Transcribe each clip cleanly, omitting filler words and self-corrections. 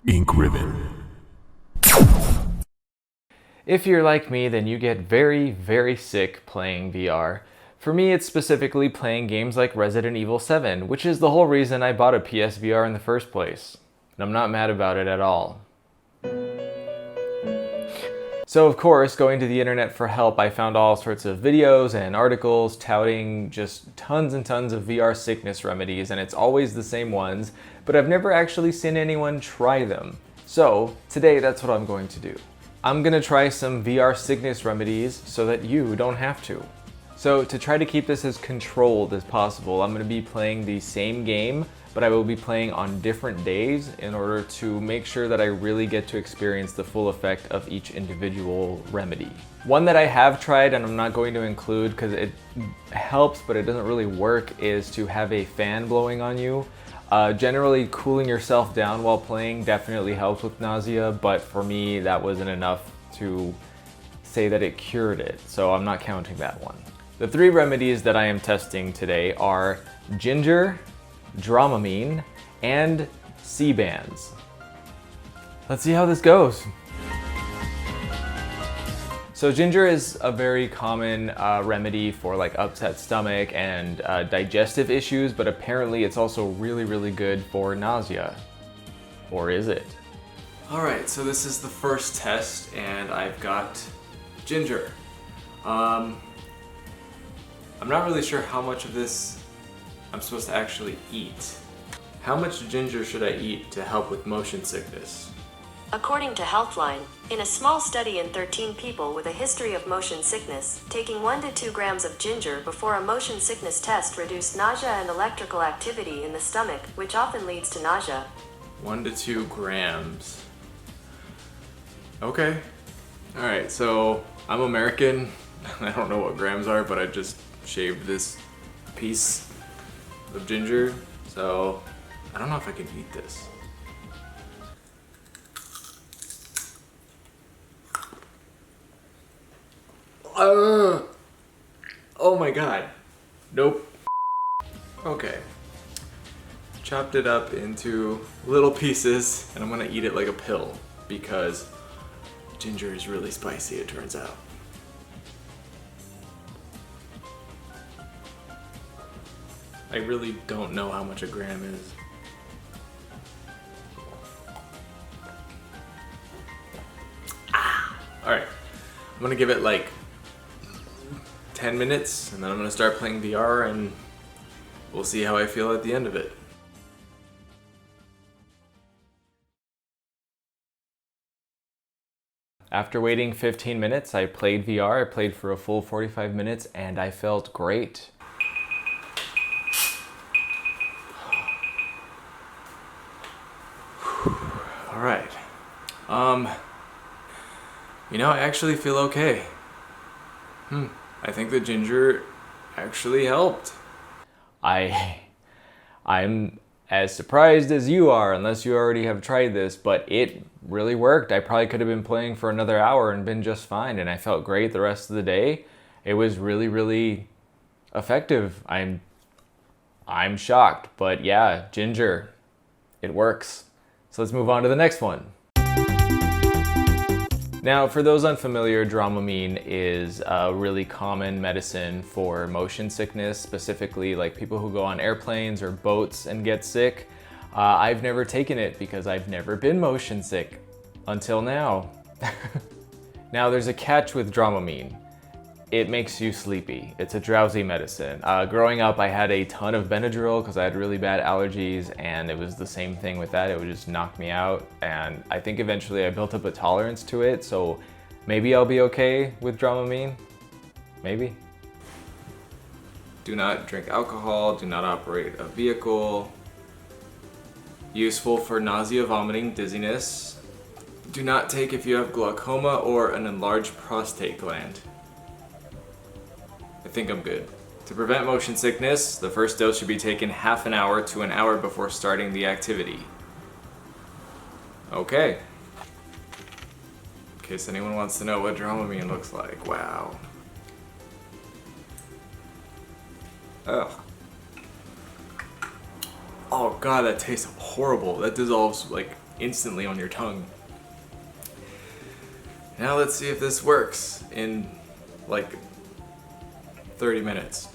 Ink ribbon. If you're like me, then you get very, very sick playing VR. For me, it's specifically playing games like Resident Evil 7, which is the whole reason I bought a PSVR in the first place. And I'm not mad about it at all. So of course, going to the internet for help, I found all sorts of videos and articles touting just tons and tons of VR sickness remedies, and it's always the same ones, but I've never actually seen anyone try them. So today, that's what I'm going to do. I'm gonna try some VR sickness remedies so that you don't have to. So to try to keep this as controlled as possible, I'm gonna be playing the same game, but I will be playing on different days in order to make sure that I really get to experience the full effect of each individual remedy. One that I have tried and I'm not going to include because it helps but it doesn't really work is to have a fan blowing on you. Generally cooling yourself down while playing definitely helps with nausea, but for me that wasn't enough to say that it cured it, so I'm not counting that one. The three remedies that I am testing today are ginger, Dramamine, and C-bands. Let's see how this goes. So ginger is a very common remedy for like upset stomach and digestive issues, but apparently it's also really, really good for nausea. Or is it? All right, so this is the first test and I've got ginger. I'm not really sure how much of this I'm supposed to actually eat. How much ginger should I eat to help with motion sickness? According to Healthline, in a small study in 13 people with a history of motion sickness, taking 1 to 2 grams of ginger before a motion sickness test reduced nausea and electrical activity in the stomach, which often leads to nausea. 1 to 2 grams. Okay. All right, so I'm American. I don't know what grams are, but I just shaved this piece of ginger, so I don't know if I can eat this. Oh my god. Nope. Okay. Chopped it up into little pieces and I'm gonna eat it like a pill because ginger is really spicy, it turns out. I really don't know how much a gram is. Alright, I'm gonna give it like 10 minutes and then I'm gonna start playing VR and we'll see how I feel at the end of it. After waiting 15 minutes, I played VR. I played for a full 45 minutes and I felt great. All right. You know, I actually feel okay. I think the ginger actually helped. I'm as surprised as you are, unless you already have tried this, but it really worked. I probably could have been playing for another hour and been just fine, and I felt great the rest of the day. It was really, really effective. I'm shocked, but yeah, ginger, it works. So let's move on to the next one. Now, for those unfamiliar, Dramamine is a really common medicine for motion sickness, specifically like people who go on airplanes or boats and get sick. I've never taken it because I've never been motion sick until now. Now, there's a catch with Dramamine. It makes you sleepy. It's a drowsy medicine. Growing up, I had a ton of Benadryl because I had really bad allergies, and it was the same thing with that. It would just knock me out, and I think eventually I built up a tolerance to it, so maybe I'll be okay with Dramamine. Maybe. Do not drink alcohol, do not operate a vehicle. Useful for nausea, vomiting, dizziness. Do not take if you have glaucoma or an enlarged prostate gland. I think I'm good. To prevent motion sickness, the first dose should be taken half an hour to an hour before starting the activity. Okay. In case anyone wants to know what Dramamine looks like. Wow. Ugh. Oh god, that tastes horrible. That dissolves like instantly on your tongue. Now let's see if this works in like 30 minutes.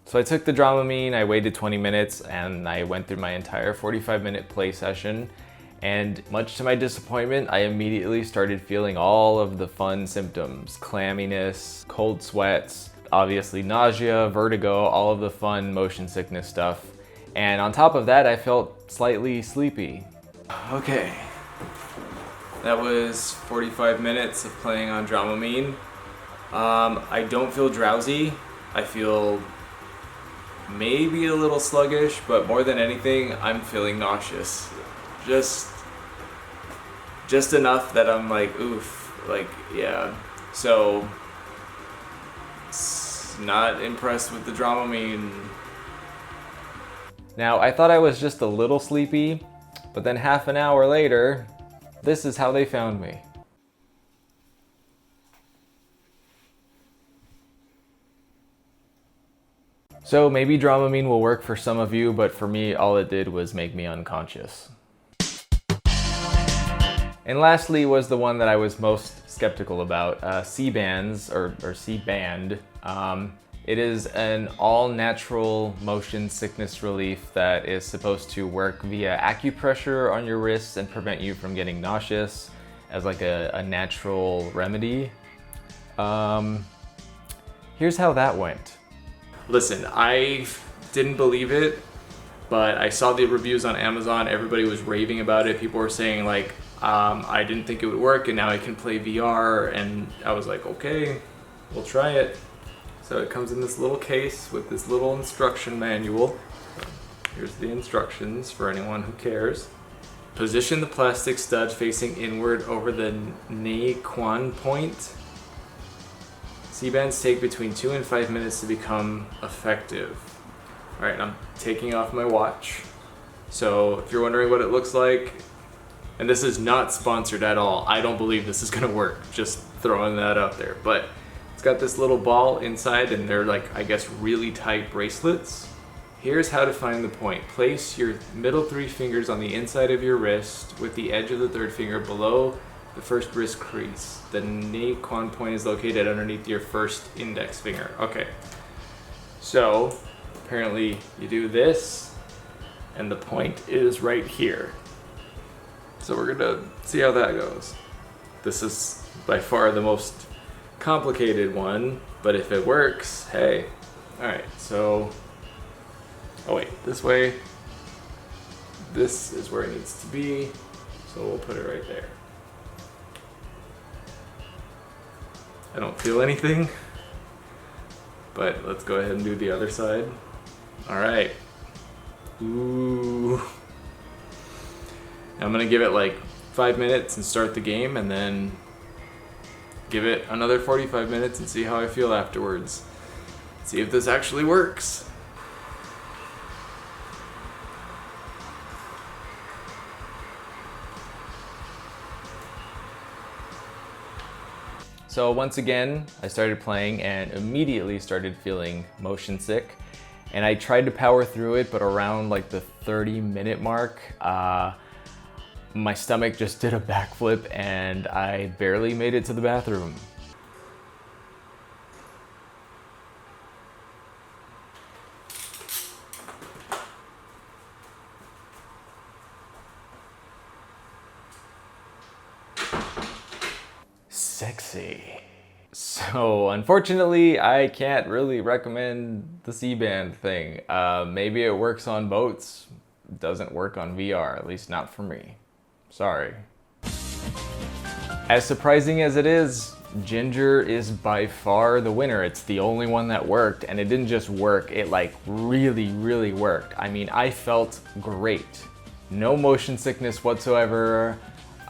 So I took the Dramamine, I waited 20 minutes, and I went through my entire 45-minute play session. And much to my disappointment, I immediately started feeling all of the fun symptoms: clamminess, cold sweats, obviously nausea, vertigo, all of the fun motion sickness stuff. And on top of that, I felt slightly sleepy. Okay, that was 45 minutes of playing on Dramamine. I don't feel drowsy. I feel maybe a little sluggish, but more than anything, I'm feeling nauseous. Just enough that I'm like, oof, like, yeah. So, not impressed with the Dramamine. Now, I thought I was just a little sleepy, but then half an hour later, this is how they found me. So maybe Dramamine will work for some of you, but for me, all it did was make me unconscious. And lastly was the one that I was most skeptical about, C-bands, or C-band. It is an all-natural motion sickness relief that is supposed to work via acupressure on your wrists and prevent you from getting nauseous as like a natural remedy. Here's how that went. Listen, I didn't believe it, but I saw the reviews on Amazon. Everybody was raving about it. People were saying like, I didn't think it would work, and now I can play VR, and I was like, okay, we'll try it. So it comes in this little case with this little instruction manual. Here's the instructions for anyone who cares. Position the plastic stud facing inward over the Naquan point. C-bands take between 2 and 5 minutes to become effective. All right, I'm taking off my watch. So if you're wondering what it looks like, and this is not sponsored at all, I don't believe this is gonna work, just throwing that out there. But it's got this little ball inside, and they're like, I guess, really tight bracelets. Here's how to find the point. Place your middle 3 fingers on the inside of your wrist with the edge of the 3rd finger below the first wrist crease. The Naquan point is located underneath your first index finger. Okay, so apparently you do this, and the point is right here. So we're gonna see how that goes. This is by far the most complicated one, but if it works, hey. All right, so, oh wait, this way. This is where it needs to be, so we'll put it right there. I don't feel anything, but let's go ahead and do the other side. All right. Ooh. I'm gonna give it like 5 minutes and start the game, and then give it another 45 minutes and see how I feel afterwards. See if this actually works. So once again, I started playing and immediately started feeling motion sick. And I tried to power through it, but around like the 30-minute mark, my stomach just did a backflip and I barely made it to the bathroom. Sexy. So unfortunately, I can't really recommend the C-band thing. Maybe it works on boats, doesn't work on VR, at least not for me. Sorry. As surprising as it is, Ginger is by far the winner. It's the only one that worked, and it didn't just work, it like really worked. I mean, I felt great. No motion sickness whatsoever.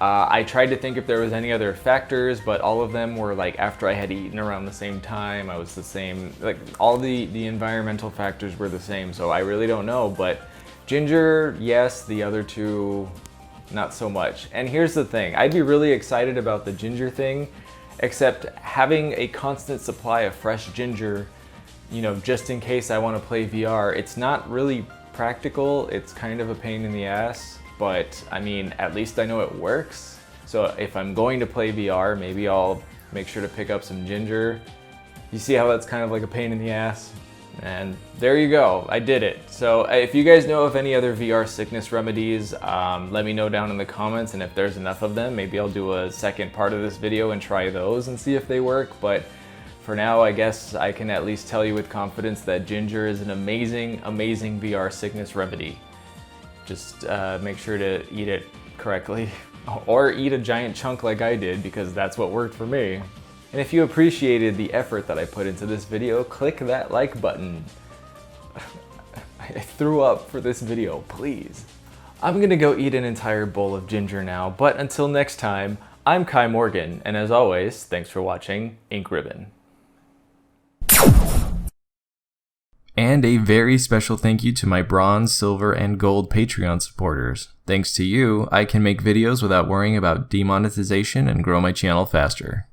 I tried to think if there was any other factors, but all of them were like after I had eaten around the same time. I was the same, like all the environmental factors were the same, so I really don't know. But Ginger, yes, the other two, not so much. And here's the thing, I'd be really excited about the Ginger thing, except having a constant supply of fresh ginger you know, just in case I want to play VR. It's not really practical, it's kind of a pain in the ass, but I mean, at least I know it works. So if I'm going to play VR, maybe I'll make sure to pick up some ginger. You see how that's kind of like a pain in the ass? And there you go, I did it. So if you guys know of any other VR sickness remedies, let me know down in the comments, and if there's enough of them, maybe I'll do a second part of this video and try those and see if they work. But for now, I guess I can at least tell you with confidence that ginger is an amazing, amazing VR sickness remedy. Just make sure to eat it correctly, or eat a giant chunk like I did, because that's what worked for me. And if you appreciated the effort that I put into this video, click that like button. I threw up for this video, please. I'm gonna go eat an entire bowl of ginger now, but until next time, I'm Kai Morgan, and as always, thanks for watching Ink Ribbon. And a very special thank you to my bronze, silver, and gold Patreon supporters. Thanks to you, I can make videos without worrying about demonetization and grow my channel faster.